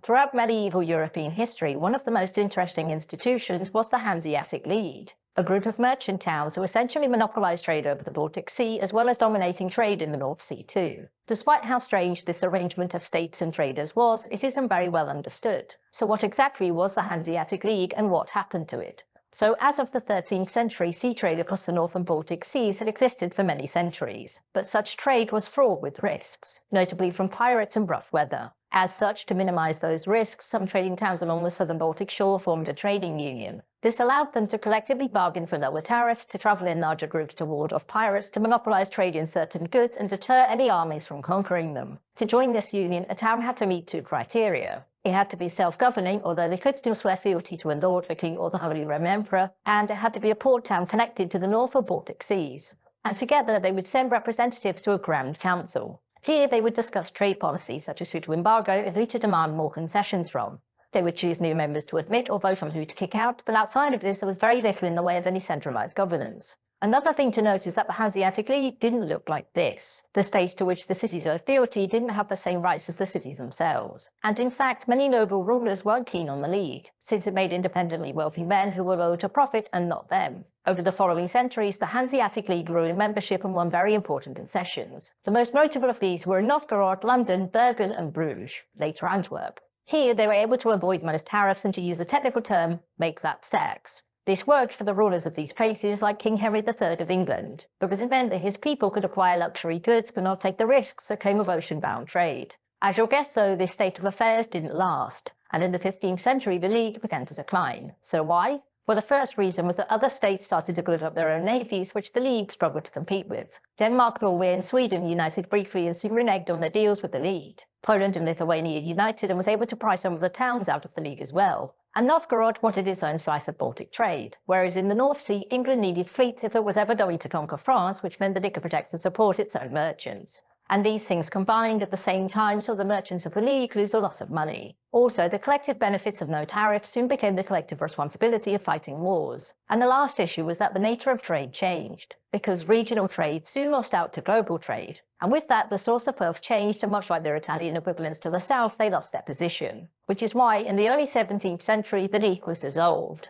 Throughout medieval European history, one of the most interesting institutions was the Hanseatic League, a group of merchant towns who essentially monopolized trade over the Baltic Sea, as well as dominating trade in the North Sea too. Despite how strange this arrangement of states and traders was, it isn't very well understood. So what exactly was the Hanseatic League and what happened to it? So as of the 13th century, sea trade across the North and Baltic Seas had existed for many centuries, but such trade was fraught with risks, notably from pirates and rough weather. As such, to minimize those risks, some trading towns along the southern Baltic shore formed a trading union. This allowed them to collectively bargain for lower tariffs, to travel in larger groups to ward off pirates, to monopolize trade in certain goods, and deter any armies from conquering them. To join this union, a town had to meet two criteria. It had to be self-governing, although they could still swear fealty to a lord, the king, or the Holy Roman Emperor, and it had to be a port town connected to the North or Baltic Seas. And together they would send representatives to a Grand Council. Here they would discuss trade policies such as who to embargo and who to demand more concessions from. They would choose new members to admit or vote on who to kick out, but outside of this there was very little in the way of any centralized governance. Another thing to note is that the Hanseatic League didn't look like this. The states to which the cities owed fealty didn't have the same rights as the cities themselves. And in fact, many noble rulers weren't keen on the League, since it made independently wealthy men who were owed to profit and not them. Over the following centuries, the Hanseatic League grew in membership and won very important concessions. The most notable of these were in Novgorod, London, Bergen and Bruges, later Antwerp. Here they were able to avoid most tariffs and, to use a technical term, make that tax. This worked for the rulers of these places like King Henry III of England, because it meant that his people could acquire luxury goods but not take the risks that came with ocean-bound trade. As you'll guess though, this state of affairs didn't last, and in the 15th century the League began to decline. So why? Well, the first reason was that other states started to build up their own navies, which the League struggled to compete with. Denmark, Norway and Sweden united briefly and soon reneged on their deals with the League. Poland and Lithuania united and was able to pry some of the towns out of the League as well. And Novgorod wanted its own slice of Baltic trade, whereas in the North Sea, England needed fleets if it was ever going to conquer France, which meant that it could protect and support its own merchants. And these things combined at the same time saw the merchants of the League lose a lot of money. Also, the collective benefits of no tariff soon became the collective responsibility of fighting wars. And the last issue was that the nature of trade changed, because regional trade soon lost out to global trade. And with that, the source of wealth changed, and much like their Italian equivalents to the south, they lost their position. Which is why, in the early 17th century, the League was dissolved.